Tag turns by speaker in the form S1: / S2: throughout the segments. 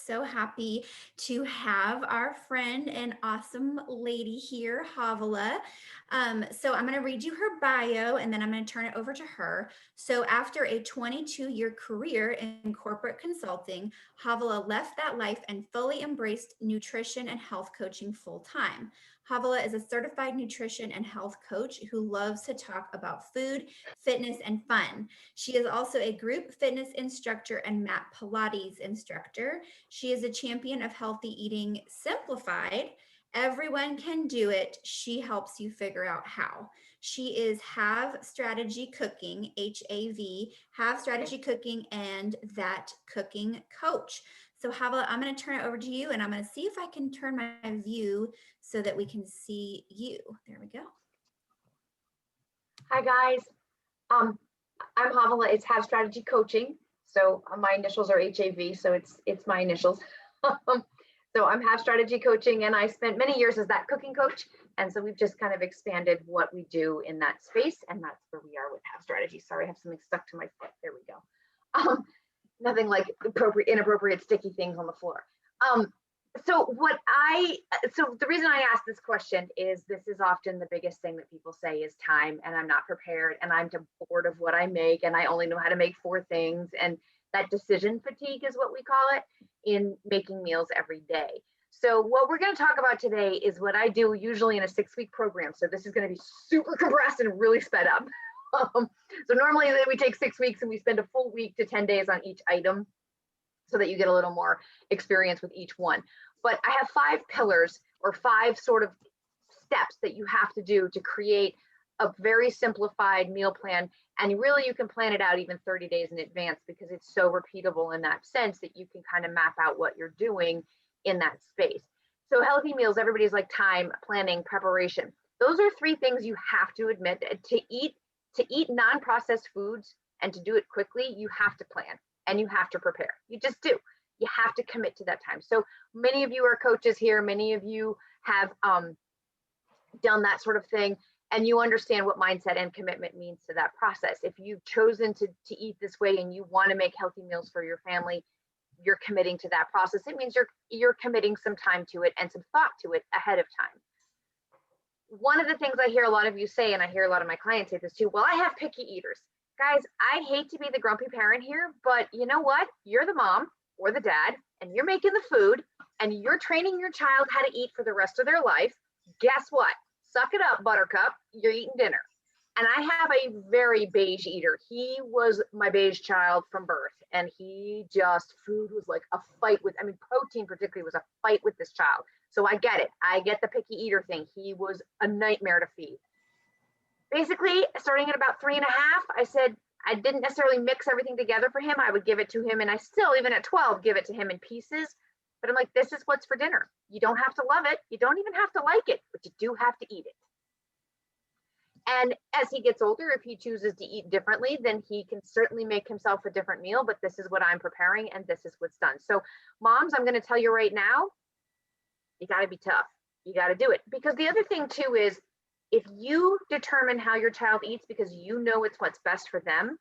S1: So happy to have our friend and awesome lady here, Havilah. So I'm going to read you her bio and then I'm going to turn it over to her. So after a 22-year career in corporate consulting, Havilah left that life and fully embraced nutrition and health coaching full time. Havilah is a certified nutrition and health coach who loves to talk about food, fitness, and fun. She is also a group fitness instructor and mat Pilates instructor. She is a champion of healthy eating simplified. Everyone can do it. She helps you figure out how. She is Have Strategy Cooking, HAV, Have Strategy Cooking, and That Cooking Coach. So, Havilah, I'm going to turn it over to you and I'm going to see if I can turn my view so that we can see you. There we go.
S2: Hi, guys. I'm Havilah. It's Have Strategy Coaching. So my initials are HAV, so it's my initials. So I'm Have Strategy Coaching, and I spent many years as that cooking coach. And so we've just kind of expanded what we do in that space, and that's where we are with Have Strategy. Sorry, I have something stuck to my foot. There we go. Nothing like inappropriate sticky things on the floor. So the reason I ask this question is this is often the biggest thing that people say is time, and I'm not prepared, and I'm bored of what I make, and I only know how to make 4 things. And that decision fatigue is what we call it in making meals every day. So what we're going to talk about today is what I do usually in a 6-week program. So this is going to be super compressed and really sped up. So normally we take 6 weeks and we spend a full week to 10 days on each item, so that you get a little more experience with each one. But I have 5 pillars or 5 sort of steps that you have to do to create a very simplified meal plan. And really you can plan it out even 30 days in advance because it's so repeatable in that sense that you can kind of map out what you're doing in that space. So healthy meals, everybody's like time, planning, preparation. Those are 3 things you have to admit. To eat non-processed foods and to do it quickly, you have to plan. And you have to prepare. You just do. You have to commit to that time. So many of you are coaches here. Many of you have done that sort of thing, and you understand what mindset and commitment means to that process. If you've chosen to eat this way and you want to make healthy meals for your family, you're committing to that process. It means you're committing some time to it and some thought to it ahead of time. One of the things I hear a lot of you say, and I hear a lot of my clients say this too, well, I have picky eaters. Guys, I hate to be the grumpy parent here, but you know what? You're the mom or the dad, and you're making the food, and you're training your child how to eat for the rest of their life. Guess what? Suck it up, buttercup. You're eating dinner. And I have a very beige eater. He was my beige child from birth, and food was like a fight with, protein particularly was a fight with this child. So I get it. I get the picky eater thing. He was a nightmare to feed. Basically, starting at about 3 and a half, I said I didn't necessarily mix everything together for him. I would give it to him, and I still, even at 12, give it to him in pieces. But I'm like, this is what's for dinner. You don't have to love it. You don't even have to like it, but you do have to eat it. And as he gets older, if he chooses to eat differently, then he can certainly make himself a different meal, but this is what I'm preparing, and this is what's done. So moms, I'm going to tell you right now, you got to be tough. You got to do it. Because the other thing too is, if you determine how your child eats because you know it's what's best for them,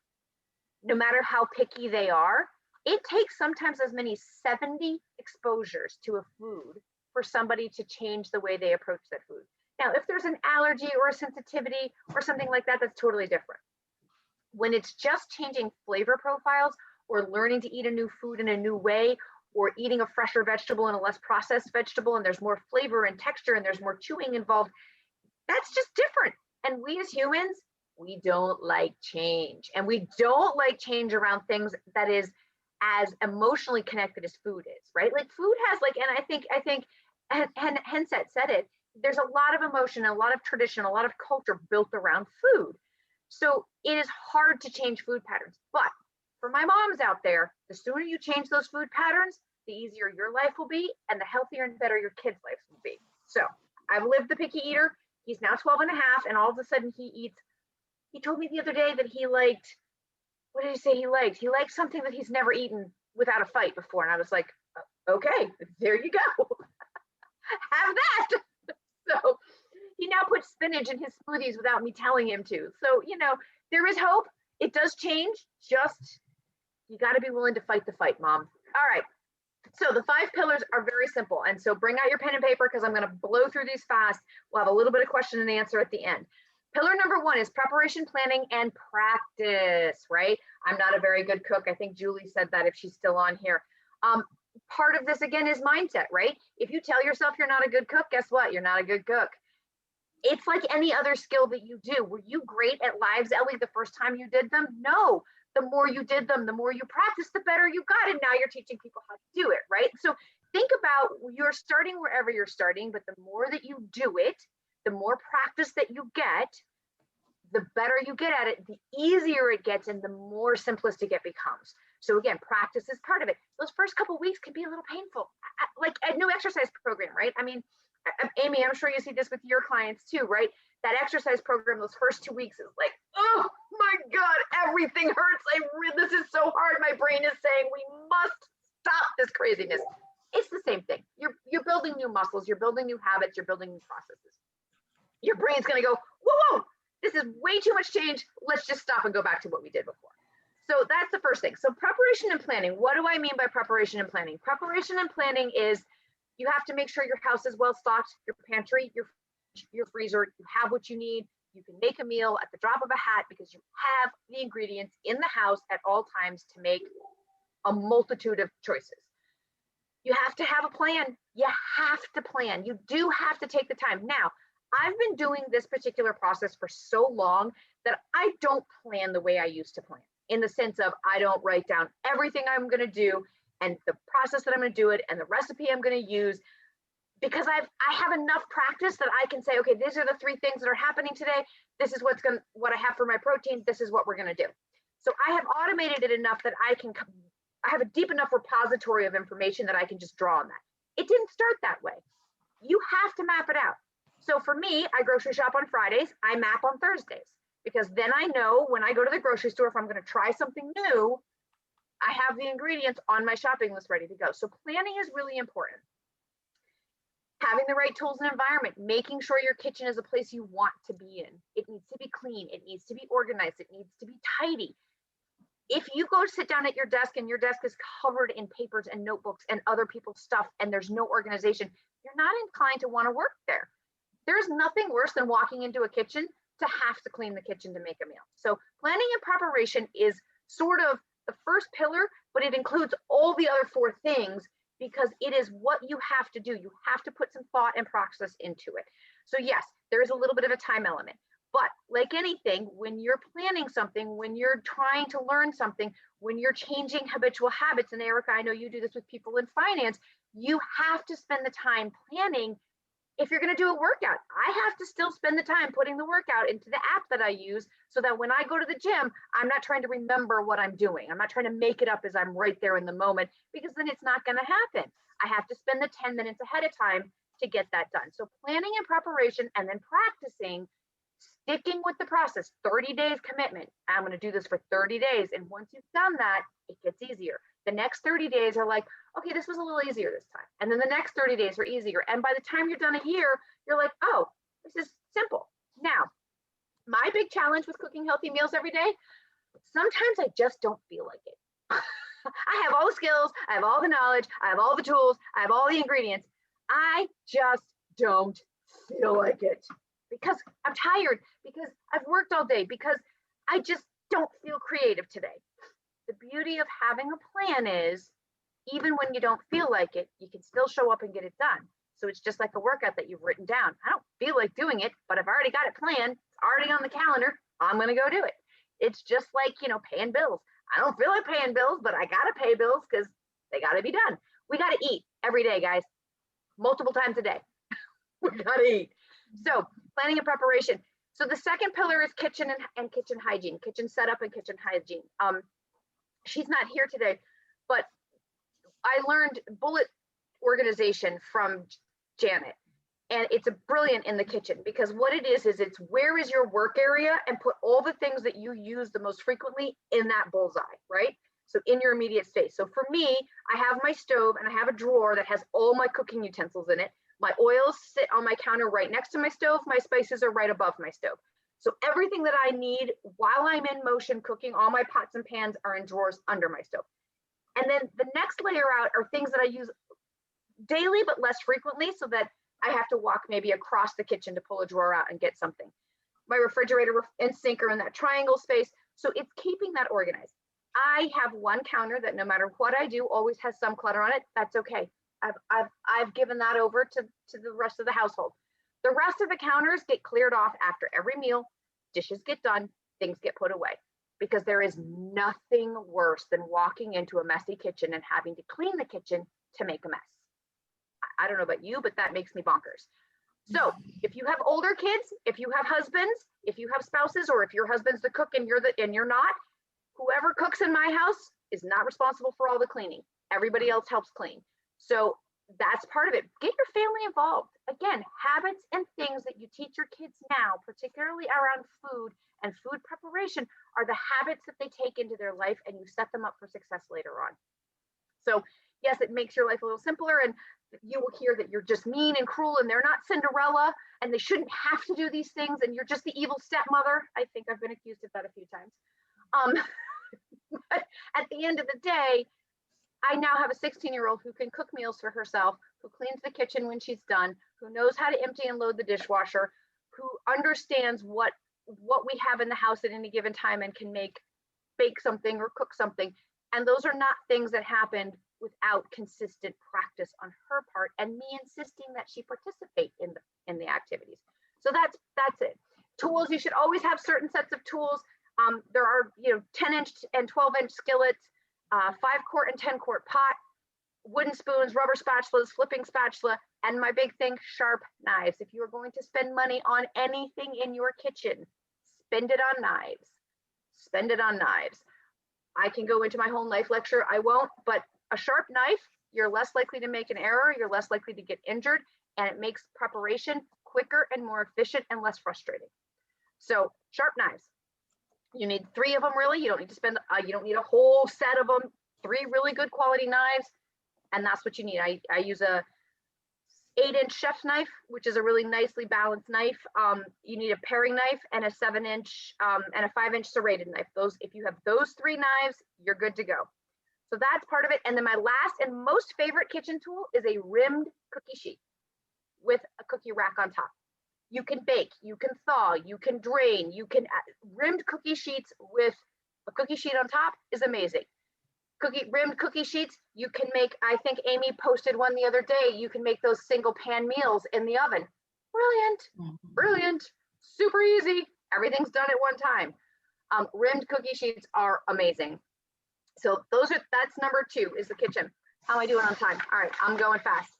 S2: no matter how picky they are, it takes sometimes as many 70 exposures to a food for somebody to change the way they approach that food. Now, if there's an allergy or a sensitivity or something like that, that's totally different. When it's just changing flavor profiles or learning to eat a new food in a new way, or eating a fresher vegetable and a less processed vegetable, and there's more flavor and texture and there's more chewing involved, that's just different. And we as humans, we don't like change. And we don't like change around things that is as emotionally connected as food is, right? Like food has and I think Henset said it, there's a lot of emotion, a lot of tradition, a lot of culture built around food. So it is hard to change food patterns. But for my moms out there, the sooner you change those food patterns, the easier your life will be and the healthier and better your kids' lives will be. So I've lived the picky eater. He's now 12 and a half, and all of a sudden he told me the other day that he liked, what did he say he liked? He liked something that he's never eaten without a fight before. And I was like, okay, there you go. Have that. So he now puts spinach in his smoothies without me telling him to. So, there is hope. It does change. Just, you got to be willing to fight the fight, mom. All right. So the 5 pillars are very simple. And so bring out your pen and paper because I'm going to blow through these fast. We'll have a little bit of question and answer at the end. Pillar number 1 is preparation, planning, and practice, right? I'm not a very good cook. I think Julie said that if she's still on here. Part of this, again, is mindset, right? If you tell yourself you're not a good cook, guess what? You're not a good cook. It's like any other skill that you do. Were you great at lives, Ellie, the first time you did them? No. The more you did them, the more you practiced, the better you got. And now you're teaching people how to do it, right? So think about, you're starting wherever you're starting, but the more that you do it, the more practice that you get, the better you get at it, the easier it gets, and the more simplistic it becomes. So again, practice is part of it. Those first couple of weeks can be a little painful, like a new exercise program, right? I mean, Amy, I'm sure you see this with your clients too, right? That exercise program, those first 2 weeks is like, oh my God, everything hurts. This is so hard. My brain is saying we must stop this craziness. It's the same thing. You're building new muscles, you're building new habits, you're building new processes. Your brain's gonna go, whoa, this is way too much change. Let's just stop and go back to what we did before. So that's the first thing. So preparation and planning. What do I mean by preparation and planning? Preparation and planning is, you have to make sure your house is well stocked, your pantry, your freezer, you have what you need. You can make a meal at the drop of a hat because you have the ingredients in the house at all times to make a multitude of choices. You have to have a plan. You have to plan. You do have to take the time. Now, I've been doing this particular process for so long that I don't plan the way I used to plan, in the sense of I don't write down everything I'm going to do and the process that I'm going to do it and the recipe I'm going to use, because I have enough practice that I can say, okay, these are the 3 things that are happening today. This is what I have for my protein. This is what we're going to do. So I have automated it enough that I have a deep enough repository of information that I can just draw on that. It didn't start that way. You have to map it out. So for me, I grocery shop on Fridays. I map on Thursdays, because then I know when I go to the grocery store, if I'm going to try something new, I have the ingredients on my shopping list ready to go. So planning is really important. Having the right tools and environment, making sure your kitchen is a place you want to be in. It needs to be clean. It needs to be organized. It needs to be tidy. If you go sit down at your desk and your desk is covered in papers and notebooks and other people's stuff and there's no organization, you're not inclined to want to work there. There's nothing worse than walking into a kitchen to have to clean the kitchen to make a meal. So planning and preparation is sort of the first pillar, but it includes all the other 4 things, because it is what you have to do. You have to put some thought and process into it. So yes, there is a little bit of a time element, but like anything, when you're planning something, when you're trying to learn something, when you're changing habitual habits, and Erica, I know you do this with people in finance, you have to spend the time planning. If you're going to do a workout, I have to still spend the time putting the workout into the app that I use, so that when I go to the gym, I'm not trying to remember what I'm doing. I'm not trying to make it up as I'm right there in the moment, because then it's not going to happen. I have to spend the 10 minutes ahead of time to get that done. So planning and preparation, and then practicing, sticking with the process, 30 days commitment. I'm going to do this for 30 days. And once you've done that, it gets easier. The next 30 days are like, okay, this was a little easier this time. And then the next 30 days are easier. And by the time you're done a year, you're like, oh, this is simple. Now, my big challenge with cooking healthy meals every day, sometimes I just don't feel like it. I have all the skills, I have all the knowledge, I have all the tools, I have all the ingredients. I just don't feel like it, because I'm tired, because I've worked all day, because I just don't feel creative today. The beauty of having a plan is, even when you don't feel like it, you can still show up and get it done. So it's just like a workout that you've written down. I don't feel like doing it, but I've already got it planned. It's already on the calendar. I'm going to go do it. It's just like, paying bills. I don't feel like paying bills, but I got to pay bills because they got to be done. We got to eat every day, guys, multiple times a day. We got to eat. So planning and preparation. So the second pillar is kitchen and kitchen hygiene, kitchen setup and kitchen hygiene. She's not here today, but I learned bullet organization from Janet, and it's a brilliant in the kitchen, because what it is it's where is your work area, and put all the things that you use the most frequently in that bullseye, right? So in your immediate space. So for me, I have my stove and I have a drawer that has all my cooking utensils in it. My oils sit on my counter right next to my stove. My spices are right above my stove. So everything that I need while I'm in motion cooking, all my pots and pans are in drawers under my stove. And then the next layer out are things that I use daily but less frequently, so that I have to walk maybe across the kitchen to pull a drawer out and get something. My refrigerator and sink are in that triangle space. So it's keeping that organized. I have one counter that no matter what I do, always has some clutter on it. That's okay. I've given that over to the rest of the household. The rest of the counters get cleared off after every meal, dishes get done, things get put away. Because there is nothing worse than walking into a messy kitchen and having to clean the kitchen to make a mess. I don't know about you, but that makes me bonkers. So if you have older kids, if you have husbands, if you have spouses, or if your husband's the cook and you're not, whoever cooks in my house is not responsible for all the cleaning. Everybody else helps clean. So that's part of it. Get your family involved. Again, habits and things that you teach your kids now, particularly around food and food preparation, are the habits that they take into their life, and you set them up for success later on. So yes, it makes your life a little simpler, and you will hear that you're just mean and cruel and they're not Cinderella and they shouldn't have to do these things and you're just the evil stepmother. I think I've been accused of that a few times. But at the end of the day, I now have a 16-year-old who can cook meals for herself, who cleans the kitchen when she's done, who knows how to empty and load the dishwasher, who understands what we have in the house at any given time and can bake something or cook something. And those are not things that happened without consistent practice on her part and me insisting that she participate in the activities. So that's it. Tools, you should always have certain sets of tools. There are 10-inch and 12-inch skillets, 5-quart and 10-quart pot, wooden spoons, rubber spatulas, flipping spatula, and my big thing, sharp knives. If you are going to spend money on anything in your kitchen, spend it on knives. Spend it on knives. I can go into my whole knife lecture. I won't, but a sharp knife, you're less likely to make an error, you're less likely to get injured, and it makes preparation quicker and more efficient and less frustrating. So sharp knives. You need 3 of them, really. You don't need to spend, you don't need a whole set of them. 3 really good quality knives, and that's what you need. I use a 8-inch chef's knife, which is a really nicely balanced knife. You need a paring knife and a 7-inch and a 5-inch serrated knife. If you have those 3 knives, you're good to go. So that's part of it. And then my last and most favorite kitchen tool is a rimmed cookie sheet with a cookie rack on top. You can bake, you can thaw, you can drain, rimmed cookie sheets with a cookie sheet on top is amazing. Rimmed cookie sheets, you can make, I think Amy posted one the other day, you can make those single pan meals in the oven. Brilliant, brilliant, super easy. Everything's done at one time. Rimmed cookie sheets are amazing. So that's number 2 is the kitchen. How am I doing on time? All right, I'm going fast.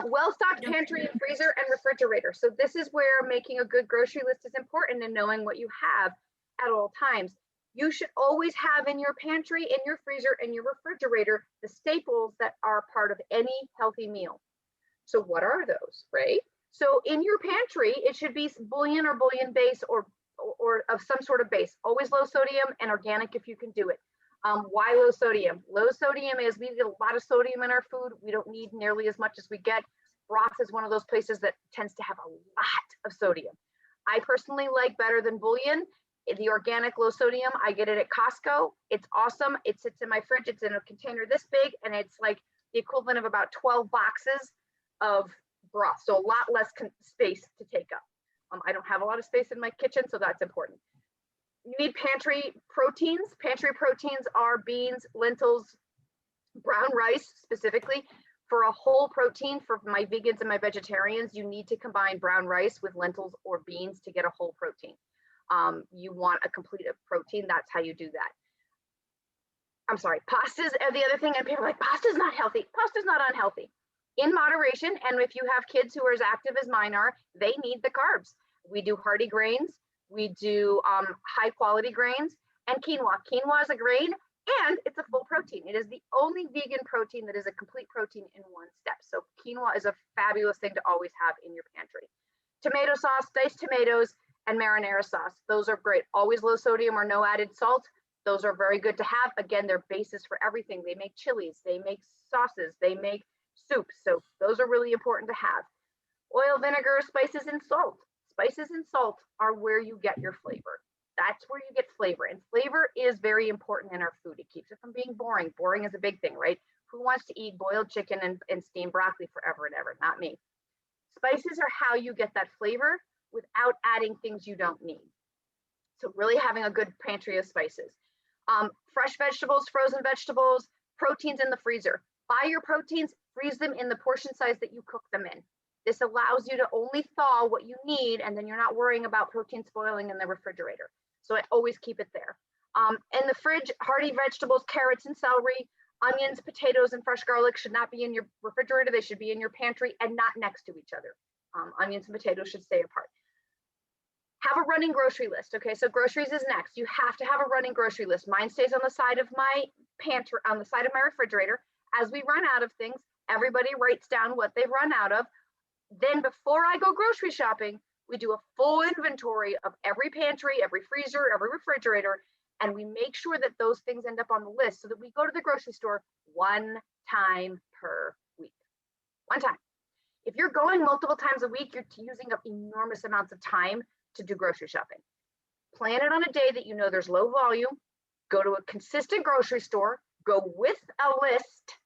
S2: Well-stocked pantry and freezer and refrigerator. So this is where making a good grocery list is important and knowing what you have at all times. You should always have in your pantry, in your freezer, and your refrigerator, the staples that are part of any healthy meal. So what are those, right? So in your pantry, it should be bouillon or bouillon base or of some sort of base. Always low sodium and organic if you can do it. Why low sodium? Low sodium is we get a lot of sodium in our food. We don't need nearly as much as we get. Broth is one of those places that tends to have a lot of sodium. I personally like better than bouillon. The organic low sodium, I get it at Costco. It's awesome. It sits in my fridge. It's in a container this big, and it's like the equivalent of about 12 boxes of broth. So a lot less space to take up. I don't have a lot of space in my kitchen, so that's important. You need pantry proteins. Pantry proteins are beans, lentils, brown rice specifically. For a whole protein, for my vegans and my vegetarians, you need to combine brown rice with lentils or beans to get a whole protein. You want a complete protein. That's how you do that. I'm sorry, pastas are the other thing, and people are like, pasta's not healthy. Pasta's not unhealthy. In moderation, and if you have kids who are as active as mine are, they need the carbs. We do hearty grains. We do high quality grains and quinoa. Quinoa is a grain and it's a full protein. It is the only vegan protein that is a complete protein in one step. So quinoa is a fabulous thing to always have in your pantry. Tomato sauce, diced tomatoes, and marinara sauce. Those are great. Always low sodium or no added salt. Those are very good to have. Again, they're bases for everything. They make chilies, they make sauces, they make soups. So those are really important to have. Oil, vinegar, spices, and salt. Spices and salt are where you get your flavor. That's where you get flavor. And flavor is very important in our food. It keeps it from being boring. Boring is a big thing, right? Who wants to eat boiled chicken and steamed broccoli forever and ever? Not me. Spices are how you get that flavor without adding things you don't need. So really having a good pantry of spices. Fresh vegetables, frozen vegetables, proteins in the freezer. Buy your proteins, freeze them in the portion size that you cook them in. This allows you to only thaw what you need, and then you're not worrying about protein spoiling in the refrigerator. So I always keep it there. In the fridge, hearty vegetables, carrots and celery, onions, potatoes, and fresh garlic should not be in your refrigerator. They should be in your pantry and not next to each other. Onions and potatoes should stay apart. Have a running grocery list. Okay, so groceries is next. You have to have a running grocery list. Mine stays on the side of my pantry, on the side of my refrigerator. As we run out of things, everybody writes down what they've run out of. Then before I go grocery shopping, we do a full inventory of every pantry, every freezer, every refrigerator, and we make sure that those things end up on the list so that we go to the grocery store one time per week. One time. If you're going multiple times a week, you're using up enormous amounts of time to do grocery shopping. Plan it on a day that you know there's low volume. Go to a consistent grocery store. Go with a list.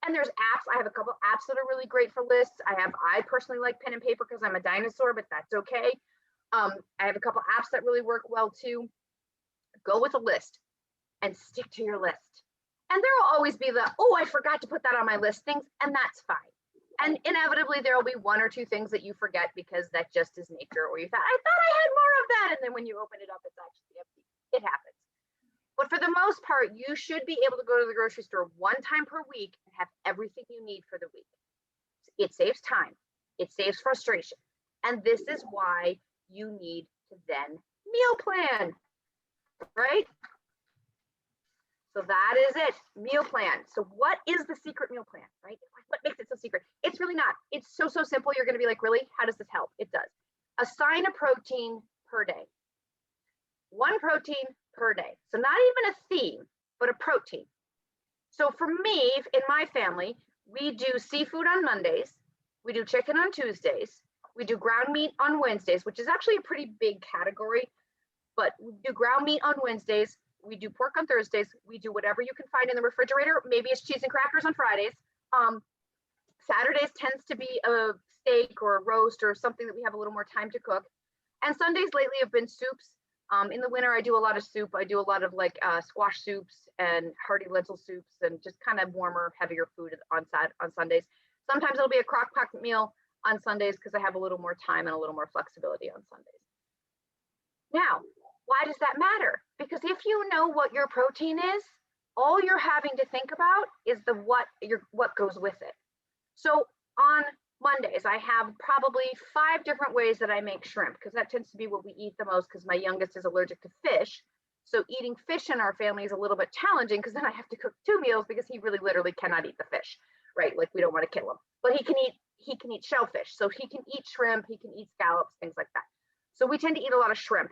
S2: And there's apps. I have a couple apps that are really great for lists. I personally like pen and paper because I'm a dinosaur, but that's okay. I have a couple apps that really work well too. Go with a list and stick to your list. And there will always be the, oh, I forgot to put that on my list things, and that's fine. And inevitably there will be one or two things that you forget because that just is nature, or you thought, I thought I had more of that. And then when you open it up, it's actually empty. It happens. But for the most part, you should be able to go to the grocery store one time per week and have everything you need for the week. It saves time. It saves frustration. And this is why you need to then meal plan, right? So that is it, meal plan. So what is the secret meal plan, right? What makes it so secret? It's really not. It's so simple. You're going to be like, really? How does this help? It does. Assign a protein per day. One protein per day. So not even a theme, but a protein. So for me, in my family, we do seafood on Mondays. We do chicken on Tuesdays. We do ground meat on Wednesdays, which is actually a pretty big category, but we do ground meat on Wednesdays. We do pork on Thursdays. We do whatever you can find in the refrigerator. Maybe it's cheese and crackers on Fridays. Saturdays tends to be a steak or a roast or something that we have a little more time to cook. And Sundays lately have been soups. In the winter, I do a lot of soup. I do a lot of like squash soups and hearty lentil soups and just kind of warmer, heavier food on Sundays. Sometimes it'll be a crock pot meal on Sundays because I have a little more time and a little more flexibility on Sundays. Now, why does that matter? Because if you know what your protein is, all you're having to think about is what goes with it. So on Mondays, I have probably 5 different ways that I make shrimp because that tends to be what we eat the most because my youngest is allergic to fish. So eating fish in our family is a little bit challenging because then I have to cook 2 meals because he really literally cannot eat the fish, right? Like we don't want to kill him, but he can eat shellfish. So he can eat shrimp, he can eat scallops, things like that. So we tend to eat a lot of shrimp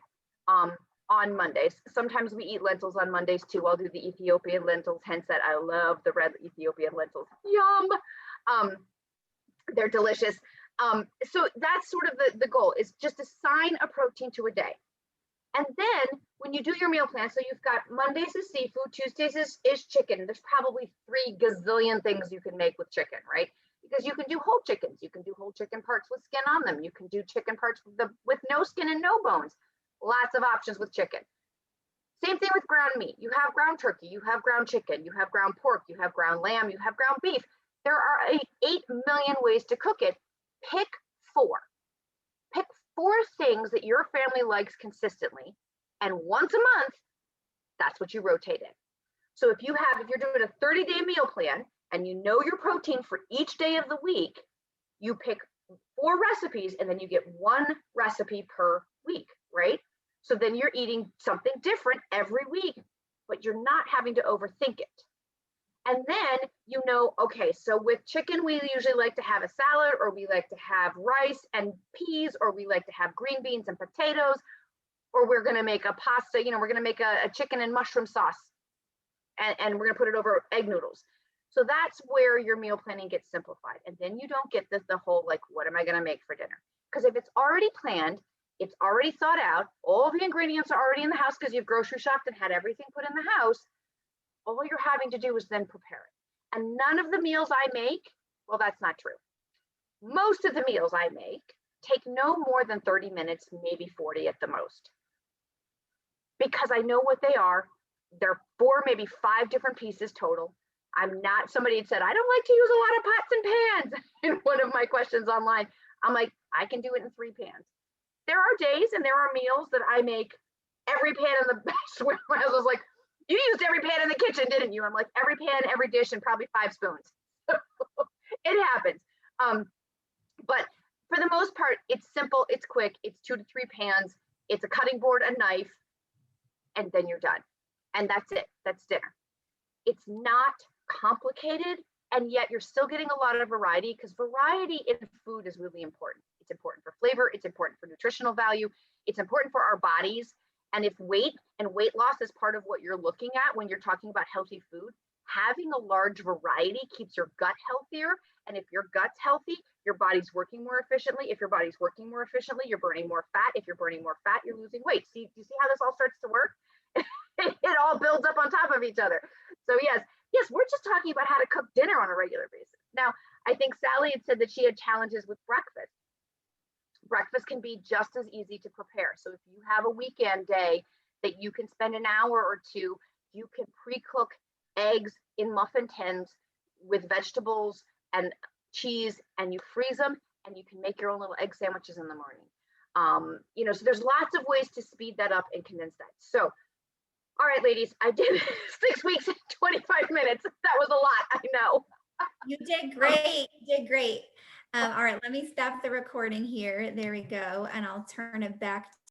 S2: on Mondays. Sometimes we eat lentils on Mondays too. I'll do the Ethiopian lentils, hence that I love the red Ethiopian lentils. Yum. They're delicious. So that's sort of the goal is just assign a protein to a day. And then when you do your meal plan, so you've got Mondays is seafood, Tuesdays is chicken. There's probably 3 gazillion things you can make with chicken, right? Because you can do whole chickens. You can do whole chicken parts with skin on them. You can do chicken parts with no skin and no bones. Lots of options with chicken. Same thing with ground meat. You have ground turkey, you have ground chicken, you have ground pork, you have ground lamb, you have ground beef. There are 8 million ways to cook it. Pick 4. Pick 4 things that your family likes consistently. And once a month, that's what you rotate in. So if you're doing a 30-day meal plan and you know your protein for each day of the week, you pick 4 recipes and then you get 1 recipe per week, right? So then you're eating something different every week, but you're not having to overthink it. And then you know, okay, so with chicken, we usually like to have a salad, or we like to have rice and peas, or we like to have green beans and potatoes, or we're going to make a pasta, we're going to make a chicken and mushroom sauce, and we're going to put it over egg noodles. So that's where your meal planning gets simplified. And then you don't get the whole, like, what am I going to make for dinner? Because if it's already planned, It's already thought out. All the ingredients are already in the house because you've grocery shopped and had everything put in the house. All you're having to do is then prepare it. And none of the meals I make, well, that's not true. Most of the meals I make take no more than 30 minutes, maybe 40 at the most, because I know what they are. They're 4, maybe 5 different pieces total. I'm not, somebody had said, I don't like to use a lot of pots and pans in one of my questions online. I'm like, I can do it in 3 pans. There are days and there are meals that I make every pan in the best way. My husband's like, you used every pan in the kitchen, didn't you? I'm like, every pan, every dish, and probably 5 spoons. It happens. But for the most part, it's simple, it's quick, it's 2 to 3 pans, it's a cutting board, a knife, and then you're done. And that's it. That's dinner. It's not complicated, and yet you're still getting a lot of variety, because variety in food is really important. It's important for flavor, it's important for nutritional value, it's important for our bodies. And if weight and weight loss is part of what you're looking at when you're talking about healthy food, having a large variety keeps your gut healthier. And if your gut's healthy, your body's working more efficiently. If your body's working more efficiently, you're burning more fat. If you're burning more fat, you're losing weight. See, do you see how this all starts to work? It all builds up on top of each other. So yes, we're just talking about how to cook dinner on a regular basis. Now, I think Sally had said that she had challenges with breakfast. Breakfast can be just as easy to prepare. So if you have a weekend day that you can spend an hour or two, you can pre-cook eggs in muffin tins with vegetables and cheese, and you freeze them, and you can make your own little egg sandwiches in the morning. So there's lots of ways to speed that up and condense that. So, all right, ladies, I did 6 weeks and 25 minutes. That was a lot, I know.
S1: You did great. You did great. All right, let me stop the recording here. There we go. And I'll turn it back